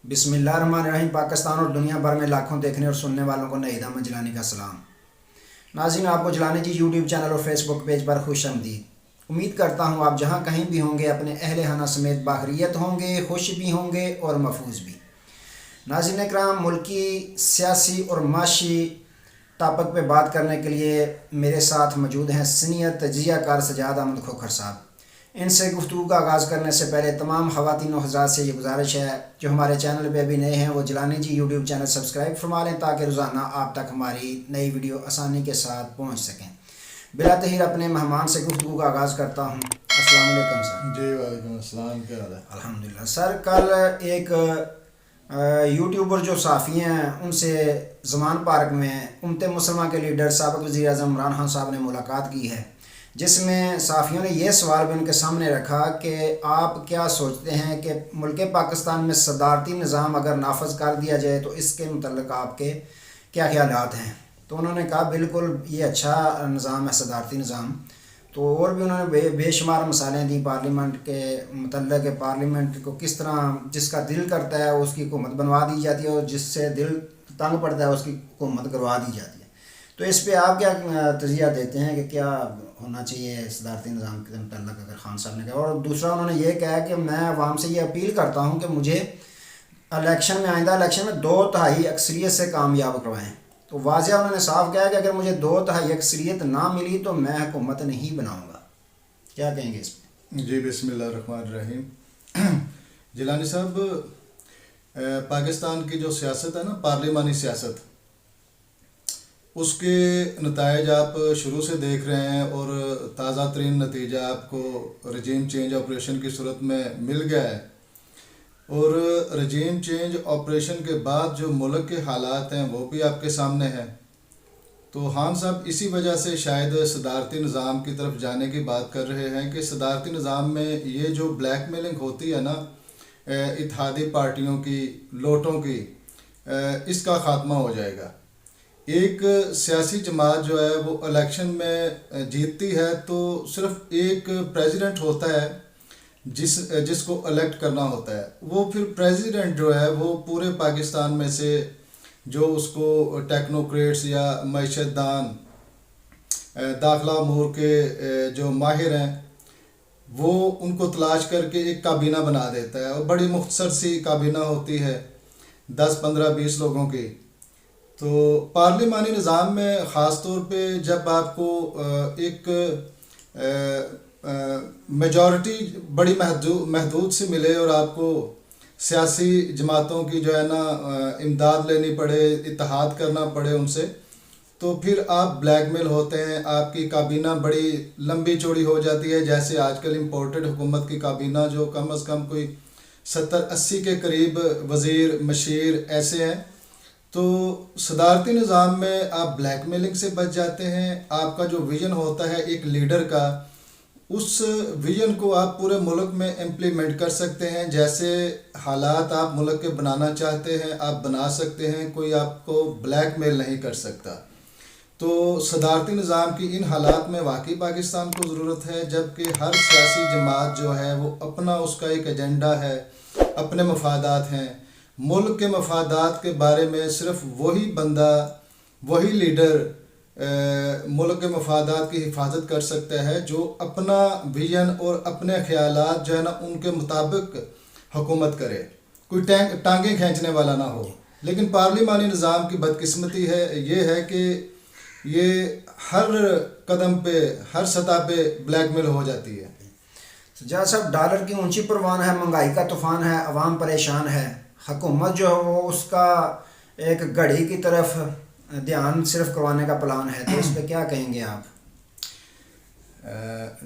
बिस्मिल्लाहिर्रहमानिर्रहीम। पाकिस्तान और दुनिया भर में लाखों देखने और सुनने वालों को नईद अहमद जिलानी का सलाम। नाज़रीन, आपको जिलानी जी यूट्यूब चैनल और फेसबुक पेज पर खुश आमदीद। उम्मीद करता हूँ आप जहाँ कहीं भी होंगे अपने अहले खाना समेत बाखरियत होंगे, खुश भी होंगे और महफूज भी। नाज़रीन इकराम, मुल्की सियासी और माशी टॉपिक पे बात करने के लिए मेरे साथ मौजूद हैं सीनियर तजिया कार सजाद अहमद खोखर साहब। इनसे गुफ्तगू का आगाज़ करने से पहले तमाम ख़वातीन और हज़रात से ये गुजारिश है जो हमारे चैनल पे अभी नए हैं वो जिलानी जी यूट्यूब चैनल सब्सक्राइब फरमा लें ताकि रोज़ाना आप तक हमारी नई वीडियो आसानी के साथ पहुंच सकें। बिला तहीर अपने मेहमान से गुफ्तगू का आगाज़ करता हूँ। अस्सलाम वालेकुम सर। जी वालेकुम अस्सलाम, क्या हाल है? अल्हम्दुलिल्लाह। सर, कल एक यूट्यूबर जो साफ़ी हैं उनसे ज़मान पार्क में उम्मत मुसलमा के लीडर साबिक़ वज़ीर-ए-आज़म इमरान खान साहब ने मुलाकात की है, जिसमें साफ़ियों ने यह सवाल भी उनके सामने रखा कि आप क्या सोचते हैं कि मुल्क पाकिस्तान में सदारती निज़ाम अगर नाफज कर दिया जाए तो इसके मुतल्लिक़ आपके क्या ख्यालात हैं। तो उन्होंने कहा बिल्कुल ये अच्छा निज़ाम है सदारती निज़ाम। तो और भी उन्होंने बेशुमार मिसालें दी पार्लियामेंट के मतलब कि पार्लियामेंट को किस तरह जिसका दिल करता है उसकी हुकूमत बनवा दी जाती है और जिससे दिल तंग पड़ता है उसकी हुकूमत करवा दी जाती है। तो इस पे आप क्या तजिया देते हैं कि क्या होना चाहिए सदारती निज़ाम के मतलब अगर खान साहब ने कहा। और दूसरा उन्होंने ये कहा कि मैं अवाम से ये अपील करता हूँ कि मुझे इलेक्शन में आइंदा इलेक्शन में 2/3 अक्सरियत से कामयाब करवाएं। तो वाज़ह उन्होंने साफ कहा कि अगर मुझे 2/3 अक्सरियत ना मिली तो मैं हुकूमत नहीं बनाऊँगा। क्या कहेंगे इस पर? जी बिस्मिल्लाहिर्रहमानिर्रहीम। जिलानी साहब, पाकिस्तान की जो सियासत है ना, पार्लिमानी सियासत, उसके नतायज आप शुरू से देख रहे हैं और ताज़ा तरीन नतीजा आपको रजीम चेंज ऑपरेशन की सूरत में मिल गया है। और रजीम चेंज ऑपरेशन के बाद जो मुल्क के हालात हैं वो भी आपके सामने हैं। तो खान साहब इसी वजह से शायद सदारती निज़ाम की तरफ जाने की बात कर रहे हैं कि सदारती निज़ाम में ये जो ब्लैकमेलिंग होती है ना इत्तेहादी पार्टियों की, लोटों की, इसका ख़ात्मा हो जाएगा। एक सियासी जमात जो है वो इलेक्शन में जीतती है तो सिर्फ एक प्रेसिडेंट होता है जिसको इलेक्ट करना होता है। वो फिर प्रेसिडेंट जो है वो पूरे पाकिस्तान में से जो उसको टेक्नोक्रेट्स या मईशतदान, दाखिला अमूर के जो माहिर हैं वो उनको तलाश करके एक काबीना बना देता है और बड़ी मुख्तसर सी काबीना होती है 10, 15, 20 लोगों की। तो पार्लिमानी निज़ाम में ख़ास तौर पे जब आपको एक मेजॉरिटी बड़ी महदूद से मिले और आपको सियासी जमातों की जो है ना इमदाद लेनी पड़े, इत्तेहाद करना पड़े उनसे, तो फिर आप ब्लैकमेल होते हैं। आपकी काबीना बड़ी लंबी चौड़ी हो जाती है। जैसे आजकल इम्पोर्टेड हुकूमत की काबीना जो कम अज़ कम कोई 70-80 के करीब वज़ीर मशीर ऐसे हैं। तो सदारती निज़ाम में आप ब्लैकमेलिंग से बच जाते हैं। आपका जो विज़न होता है एक लीडर का, उस विज़न को आप पूरे मुल्क में इम्प्लीमेंट कर सकते हैं। जैसे हालात आप मुल्क के बनाना चाहते हैं आप बना सकते हैं, कोई आपको ब्लैकमेल नहीं कर सकता। तो सदारती निज़ाम की इन हालात में वाकई पाकिस्तान को ज़रूरत है, जबकि हर सियासी जमात जो है वो अपना उसका एक एजेंडा है, अपने मफादात हैं। मुल्क के मफादात के बारे में सिर्फ वही बंदा, वही लीडर मुल्क के मफादात की हिफाजत कर सकता है जो अपना विजन और अपने ख्यालात जो है ना उनके मुताबिक हुकूमत करे, कोई टांगें खींचने वाला ना हो। लेकिन पार्लिमानी निज़ाम की बदकिस्मती है ये है कि ये हर कदम पे, हर सतह पे ब्लैकमेल हो जाती है। सज्जाद साहब, डॉलर की ऊंची परवान है, महंगाई का तूफ़ान है, अवाम परेशान है, हुकूमत जो है वो उसका एक घड़ी की तरफ ध्यान सिर्फ करवाने का प्लान है। तो इस पर क्या कहेंगे आप?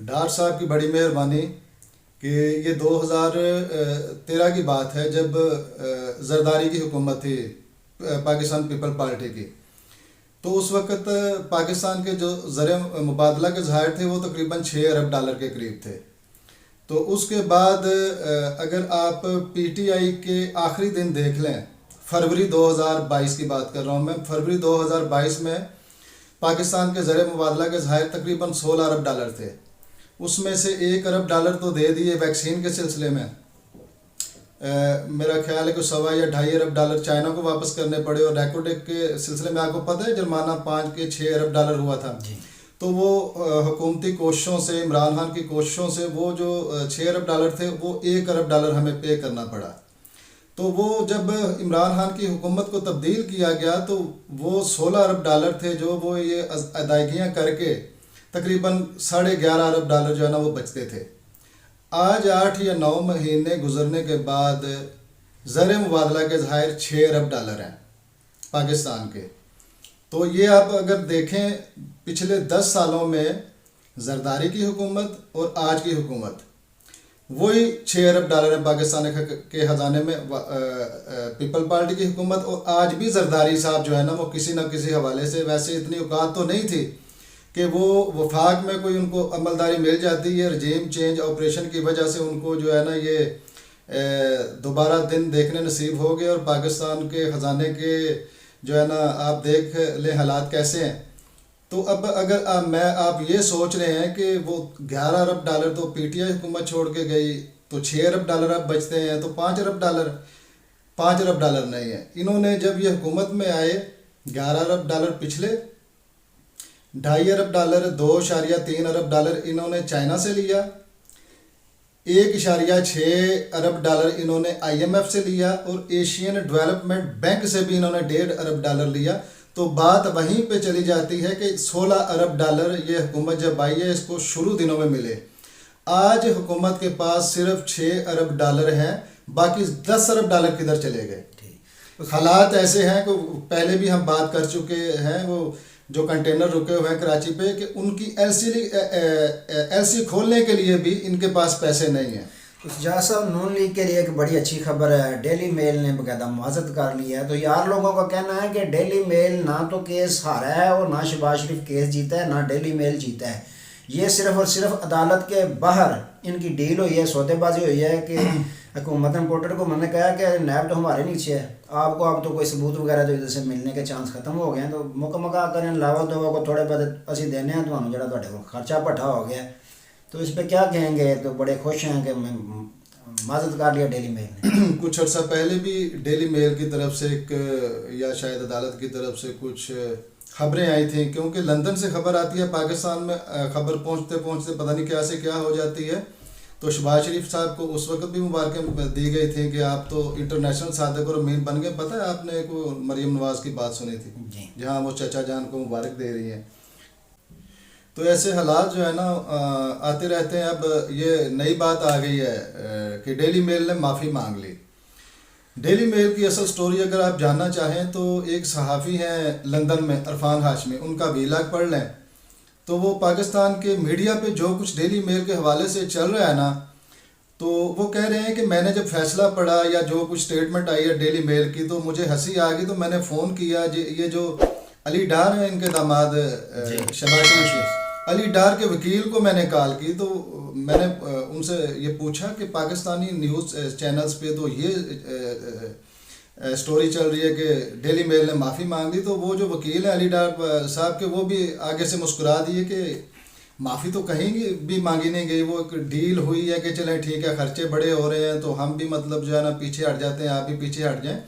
डार साहब की बड़ी मेहरबानी कि ये 2013 की बात है जब जरदारी की हुकूमत थी पाकिस्तान पीपल पार्टी की। तो उस वक़्त पाकिस्तान के जो ज़र मुबादला के ज़ाहिर थे वो तकरीबन 6 अरब डॉलर के करीब थे। तो उसके बाद अगर आप पीटीआई के आखिरी दिन देख लें, फरवरी 2022 की बात कर रहा हूँ मैं, फरवरी 2022 में पाकिस्तान के ज़र मुबादला के ज़ाहिर तकरीबन 16 अरब डॉलर थे। उसमें से 1 अरब डॉलर तो दे दिए वैक्सीन के सिलसिले में, میرا خیال ہے کہ 1.25 یا 2.5 ارب ڈالر چائنا کو واپس کرنے پڑے، اور ریکوٹیک کے سلسلے میں آپ کو پتہ ہے جرمانہ 5 کے 6 ارب ڈالر ہوا تھا. تو وہ حکومتی کوششوں سے، عمران خان کی کوششوں سے، وہ جو 6 ارب ڈالر تھے وہ 1 ارب ڈالر ہمیں پے کرنا پڑا. تو وہ جب عمران خان کی حکومت کو تبدیل کیا گیا تو وہ 16 ارب ڈالر تھے جو وہ یہ ادائیگیاں کر کے تقریباً 11.5 ارب ڈالر جو ہے نا وہ بچتے تھے. آج 8 یا 9 مہینے گزرنے کے بعد زر مبادلہ کے ظاہر 6 ارب ڈالر ہیں پاکستان کے. تو یہ آپ اگر دیکھیں پچھلے 10 سالوں میں زرداری کی حکومت اور آج کی حکومت، وہی 6 ارب ڈالر ہیں پاکستان کے خزانے میں پیپل پارٹی کی حکومت. اور آج بھی زرداری صاحب جو ہے نا وہ کسی نہ کسی حوالے سے، ویسے اتنی اوقات تو نہیں تھی کہ وہ وفاق میں کوئی ان کو عملداری مل جاتی ہے، رجیم چینج آپریشن کی وجہ سے ان کو جو ہے نا یہ دوبارہ دن دیکھنے نصیب ہو گئے، اور پاکستان کے خزانے کے جو ہے نا آپ دیکھ لیں حالات کیسے ہیں. تو اب اگر آپ یہ سوچ رہے ہیں کہ وہ 11 ارب ڈالر تو پی ٹی آئی حکومت چھوڑ کے گئی، تو 6 ارب ڈالر اب بچتے ہیں، تو 5 ارب ڈالر نہیں ہے. انہوں نے جب یہ حکومت میں آئے 11 ارب ڈالر پچھلے، 2.5 ارب ڈالر، 2.3 ارب ڈالر انہوں نے چائنا سے لیا، 1.6 ارب ڈالر انہوں نے آئی ایم ایف سے لیا، اور ایشین ڈیولپمنٹ بینک سے بھی انہوں نے 1.5 ارب ڈالر لیا. تو بات وہیں پہ چلی جاتی ہے کہ 16 ارب ڈالر یہ حکومت جب آئی ہے اس کو شروع دنوں میں ملے. آج حکومت کے پاس صرف 6 ارب ڈالر ہیں، باقی 10 ارب ڈالر کدھر چلے گئے. حالات ایسے ہیں کہ پہلے بھی ہم بات کر چکے ہیں، وہ جو کنٹینر رکے ہوئے ہیں کراچی پہ کہ ان کی ایل سی کھولنے کے لیے بھی ان کے پاس پیسے نہیں ہیں. جہاں صاحب نون لیگ کے لیے ایک بڑی اچھی خبر ہے، ڈیلی میل نے باقاعدہ معذرت کر لی ہے. تو یار لوگوں کا کہنا ہے کہ ڈیلی میل نہ تو کیس ہارا ہے اور نہ شہباز شریف کیس جیتا ہے، نہ ڈیلی میل جیتا ہے. یہ صرف اور صرف عدالت کے باہر ان کی ڈیل ہوئی ہے، سودے بازی ہوئی ہے کہ حکومت رپورٹر کو میں نے کہا کہ نیب تو ہمارے نیچے ہے، آپ کو اب تو کوئی ثبوت وغیرہ تو ادھر سے ملنے کے چانس ختم ہو گئے ہیں، تو مکمل کریں لاوا دوا کو تھوڑے بہت اسی دینے ہیں تو جڑا تھوڑے کو خرچہ پٹھا ہو گیا. تو اس پہ کیا کہیں گے؟ تو بڑے خوش ہیں کہ معذرت کر لیا ڈیلی میل نے. کچھ عرصہ پہلے بھی ڈیلی میل کی طرف سے ایک یا شاید عدالت کی طرف سے کچھ خبریں آئی تھیں، کیونکہ لندن سے خبر آتی ہے پاکستان میں، خبر پہنچتے پہنچتے پتہ نہیں کیا سے کیا ہو جاتی ہے. تو شہباز شریف صاحب کو اس وقت بھی مبارکیں دی گئی تھیں کہ آپ تو انٹرنیشنل صادق اور امین بن گئے. پتہ ہے آپ نے ایک مریم نواز کی بات سنی تھی جہاں وہ چچا جان کو مبارک دے رہی ہیں. تو ایسے حالات جو ہے نا آتے رہتے ہیں. اب یہ نئی بات آ گئی ہے کہ ڈیلی میل نے معافی مانگ لی. ڈیلی میل کی اصل سٹوری اگر آپ جاننا چاہیں تو ایک صحافی ہیں لندن میں عرفان ہاشمی، ان کا ویلاگ پڑھ لیں تو وہ پاکستان کے میڈیا پہ جو کچھ ڈیلی میل کے حوالے سے چل رہا ہے نا، تو وہ کہہ رہے ہیں کہ میں نے جب فیصلہ پڑھا یا جو کچھ سٹیٹمنٹ آئی ہے ڈیلی میل کی تو مجھے ہنسی آ گئی. تو میں نے فون کیا، یہ جو علی ڈار ہیں ان کے داماد شہباز شریف، علی ڈار کے وکیل کو میں نے کال کی. تو میں نے ان سے یہ پوچھا کہ پاکستانی نیوز چینلز پہ تو یہ سٹوری چل رہی ہے کہ ڈیلی میل نے معافی مانگ لی. تو وہ جو وکیل ہیں علی ڈار صاحب کے، وہ بھی آگے سے مسکرا دیے کہ معافی تو کہیں بھی مانگی نہیں گئی، وہ ایک ڈیل ہوئی ہے کہ چلیں ٹھیک ہے خرچے بڑے ہو رہے ہیں تو ہم بھی مطلب جو ہے نا پیچھے ہٹ جاتے ہیں، آپ بھی پیچھے ہٹ جائیں.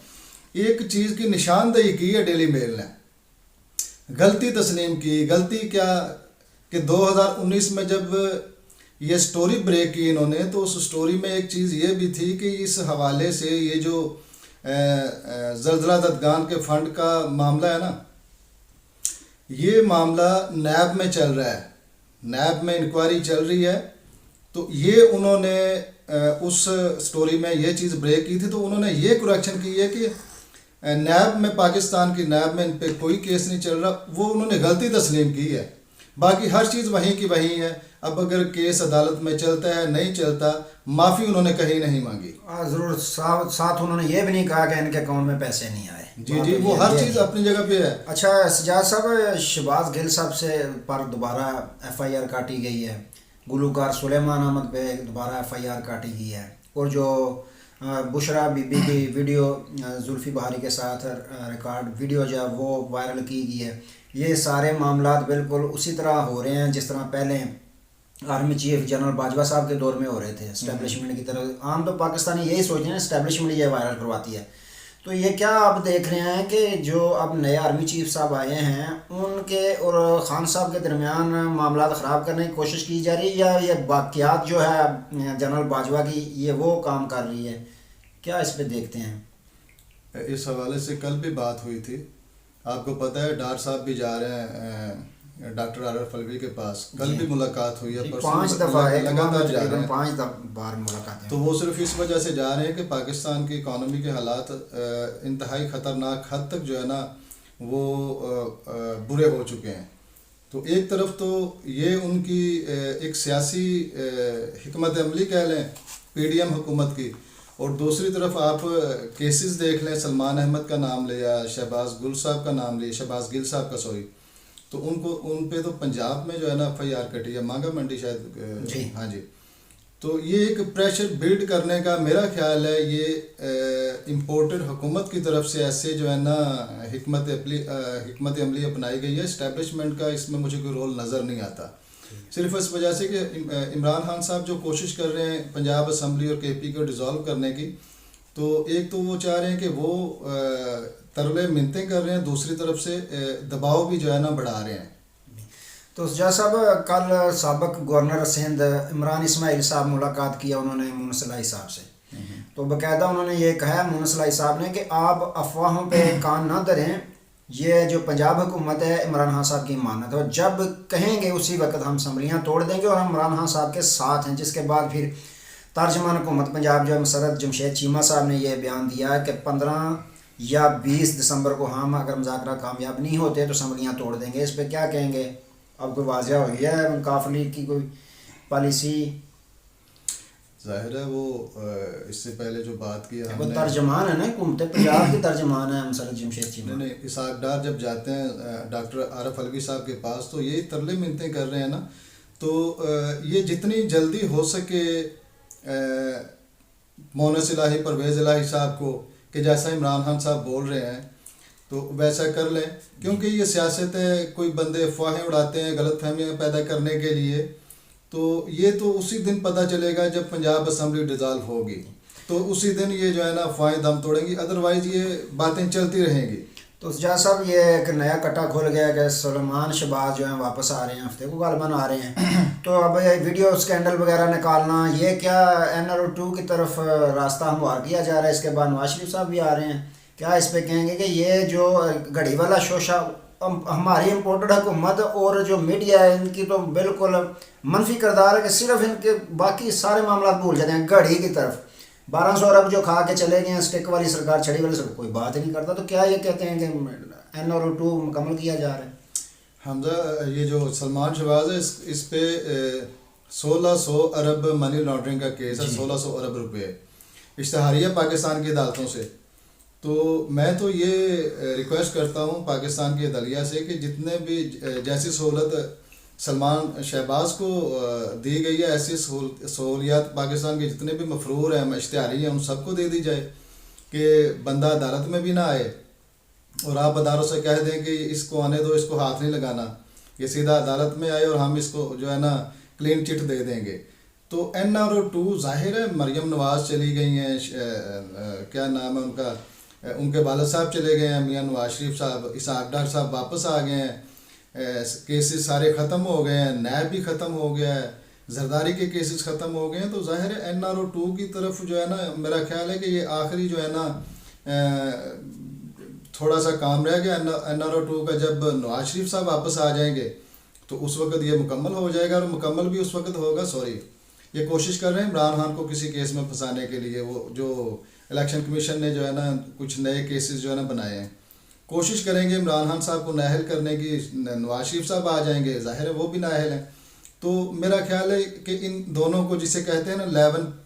ایک چیز کی نشاندہی کی ہے ڈیلی میل نے، غلطی تسلیم کی. غلطی کیا کہ 2019 میں جب یہ سٹوری بریک کی انہوں نے تو اس سٹوری میں ایک چیز یہ بھی تھی کہ اس حوالے سے یہ جو زلزلہ زدگان کے فنڈ کا معاملہ ہے نا، یہ معاملہ نیب میں چل رہا ہے، نیب میں انکوائری چل رہی ہے. تو یہ انہوں نے اس سٹوری میں یہ چیز بریک کی تھی. تو انہوں نے یہ کریکشن کی ہے کہ نیب میں، پاکستان کی نیب میں ان پہ کوئی کیس نہیں چل رہا. وہ انہوں نے غلطی تسلیم کی ہے، باقی ہر چیز وہیں کی وہیں ہے. اب اگر کیس عدالت میں چلتا ہے نہیں چلتا، معافی انہوں نے کہیں نہیں مانگی. ضرور ساتھ انہوں نے یہ بھی نہیں کہا کہ ان کے اکاؤنٹ میں پیسے نہیں آئے. جی وہ ہر چیز اپنی جگہ پہ ہے. اچھا سجاد صاحب، شہباز گل صاحب سے پر دوبارہ ایف آئی آر کاٹی گئی ہے، گلوکار سلیمان احمد پہ دوبارہ ایف آئی آر کاٹی گئی ہے، اور جو بشرا بی بی کی ویڈیو زلفی بہاری کے ساتھ ریکارڈ ویڈیو جو ہے وہ وائرل کی گئی ہے. یہ سارے معاملات بالکل اسی طرح ہو رہے ہیں جس طرح پہلے आर्मी चीफ जनरल बाजवा साहब के दौर में हो रहे थे इस्टेब्लिशमेंट की तरफ। आम तो पाकिस्तानी यही सोच रहे हैं इस्टेब्लिशमेंट ये वायरल करवाती है। तो ये क्या आप देख रहे हैं कि जो अब नए आर्मी चीफ साहब आए हैं उनके और ख़ान साहब के दरमियान मामला ख़राब करने की कोशिश की जा रही है, या ये बाक़ियात जो है जनरल बाजवा की ये वो काम कर रही है? क्या इस पे देखते हैं? इस हवाले से कल भी बात हुई थी। आपको पता है डॉक्टर साहब भी जा रहे हैं डॉक्टर आरिफ अलवी के पास। कल भी मुलाकात हुई है, 5 दफ़ा लगातार जा रहे हैं, 5 बार मुलाकात। तो वो सिर्फ इस वजह से जा रहे हैं कि पाकिस्तान की इकॉनमी के हालात इंतहाई ख़तरनाक हद तक जो है ना वो बुरे हो चुके हैं। तो एक तरफ तो ये उनकी एक सियासी हिकमत अमली कह लें PDM हुकूमत की, और दूसरी तरफ आप केसेस देख लें, सलमान अहमद का नाम लिया, शहबाज गुल साहब का नाम लिया, शहबाज गिल साहब का सॉरी, तो उन पे तो पंजाब में जो है ना FIR कटी है, मांगा मंडी शायद जी। हाँ जी। तो ये एक प्रेशर बिल्ड करने का मेरा ख्याल है ये इम्पोर्टेड हुकूमत की तरफ से ऐसे जो है ना हिकमत अमली अपनाई गई है। इस्टेब्लिशमेंट का इसमें मुझे कोई रोल नज़र नहीं आता, सिर्फ इस वजह से कि इमरान खान साहब जो कोशिश कर रहे हैं पंजाब असम्बली और KP को डिज़ोल्व करने की, तो एक तो वो चाह रहे हैं कि वो तरले मिन्नतें कर रहे हैं, दूसरी तरफ से दबाव भी जो है ना बढ़ा रहे हैं। तो जज साहब कल साबिक गवर्नर सिंध इमरान इस्माइल साहब मुलाकात किया उन्होंने मुनसलाई साहब से, तो बाकायदा उन्होंने ये कहा है मुनसलाई साहब ने कि आप अफवाहों पे कान ना धरें, ये जो पंजाब हुकूमत है इमरान खान साहब की मानत है, जब कहेंगे उसी वक्त हम असम्बलियाँ तोड़ देंगे और हम इमरान खान साहब के साथ हैं। जिसके बाद फिर तर्जमान हुकूमत पंजाब जो मसरत जमशेद चीमा साहब ने यह बयान दिया कि 15 या 20 दिसंबर को हम अगर मुज़ाकरा कामयाब नहीं होते तो असम्बलियाँ तोड़ देंगे। इस पर क्या कहेंगे? अब कोई वाज़ह हो गया है काफिले की कोई पॉलिसी? ज़ाहिर है वो इससे पहले जो बात की वो तर्जमान है ना हुकूमत पंजाब की तर्जमान है मसरत जमशेद चीमा। नहीं, इसहाक डार जब जाते हैं डॉक्टर आरिफ अलवी साहब के पास तो यही तरले मिन्नतें कर रहे हैं ना, तो ये जितनी जल्दी हो सके मोनस इलाही परवेज़ इलाही साहब को कि जैसा इमरान खान साहब बोल रहे हैं तो वैसा कर लें, क्योंकि ये सियासत है, कोई बंदे अफवाहें उड़ाते हैं गलत फहमियाँ पैदा करने के लिए, तो ये तो उसी दिन पता चलेगा जब पंजाब असम्बली डिज़ोल्व होगी, तो उसी दिन ये जो है ना अफवाहें दम तोड़ेंगी, अदरवाइज़ ये बातें चलती रहेंगी। तो जज साहब ये एक नया कट्टा खुल गया कि सुलेमान शहबाज जो हैं वापस आ रहे हैं, हफ्ते को गालबन आ रहे हैं, तो अब ये वीडियो स्कैंडल वगैरह निकालना, ये क्या NRO2 की तरफ रास्ता हमवार किया जा रहा है? इसके बाद नवाज शरीफ साहब भी आ रहे हैं, क्या इस पे कहेंगे कि ये जो घड़ी वाला शोशा हमारी इम्पोर्टेड हुकूमत और जो मीडिया है इनकी तो बिल्कुल मनफी किरदार है कि सिर्फ इनके बाकी सारे मामला भूल जाते हैं घड़ी की तरफ। 1200 अरब जो खा के चले गए हैं, स्टिक वाली सरकार, छड़ी वाली सरकार, कोई बात ही नहीं करता। तो क्या ये कहते हैं कि NRO2 मुकम्मल किया जा रहा है? हमजा ये जो सलमान शहबाज है इस पे 1600 अरब मनी लॉन्ड्रिंग का केस है, 1600 अरब रुपए इश्तहारिया पाकिस्तान की अदालतों से। तो मैं तो ये रिक्वेस्ट करता हूँ पाकिस्तान की अदलिया से कि जितने भी जैसी सहूलत सलमान शहबाज को दी गई है, ऐसी सहूलियात पाकिस्तान के जितने भी मफरूर हैं इश्तिहारी हैं उन सबको दे दी जाए कि बंदा अदालत में भी ना आए और आप अदालत से कह दें कि इसको आने दो, इसको हाथ नहीं लगाना, ये सीधा अदालत में आए और हम इसको जो है ना क्लीन चिट दे देंगे। तो NRO2 ज़ाहिर है मरियम नवाज़ चली गई हैं, क्या नाम है उनका, उनके वालिद साहब चले गए हैं, मियाँ नवाज शरीफ साहब, इसहाक डार साहब वापस आ गए हैं, केसेस सारे ख़त्म हो गए हैं, नैब भी ख़त्म हो गया है, जरदारी के केसेस ख़त्म हो गए हैं। तो ज़ाहिर है NRO2 की तरफ जो है ना मेरा ख्याल है कि ये आखिरी जो है ना थोड़ा सा काम रह गया। NRO2 का जब नवाज शरीफ साहब वापस आ जाएंगे तो उस वक़्त ये मुकम्मल हो जाएगा, और मुकम्मल भी उस वक़्त होगा। सॉरी, ये कोशिश कर रहे हैं इमरान खान को किसी केस में फंसाने के लिए, वो जो इलेक्शन कमीशन ने जो है ना कुछ नए केसेस जो है ना बनाए हैं, कोशिश करेंगे इमरान खान साहब को नाअहल करने की। नवाज शरीफ साहब आ जाएंगे, ज़ाहिर है वो भी नाअहल हैं। तो मेरा ख्याल है कि इन दोनों को जिसे कहते हैं ना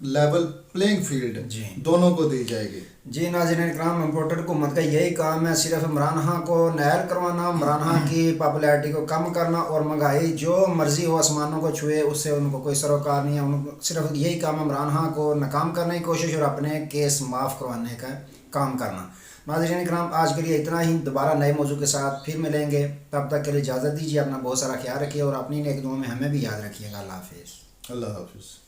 लेवल प्लेइंग फील्ड दोनों को दी जाएगी। जी नाज़रीन इकराम, इम्पोर्टेड हुकूमत का यही काम है, सिर्फ इमरान खान को नाअहल करवाना, इमरान खान की पॉपुलैरिटी को कम करना, और महंगाई जो मर्जी हो आसमानों को छुए उससे उनको कोई सरोकार नहीं है। उनको सिर्फ यही काम है इमरान खान को नाकाम करने की कोशिश और अपने केस माफ़ करवाने का काम करना। ناظرین کرام آج کے لیے اتنا ہی، دوبارہ نئے موضوع کے ساتھ پھر ملیں گے، تب تک کے لیے اجازت دیجیے، اپنا بہت سارا خیال رکھیے اور اپنی نیک دعاؤں میں ہمیں بھی یاد رکھیے گا۔ اللہ حافظ۔ اللہ حافظ۔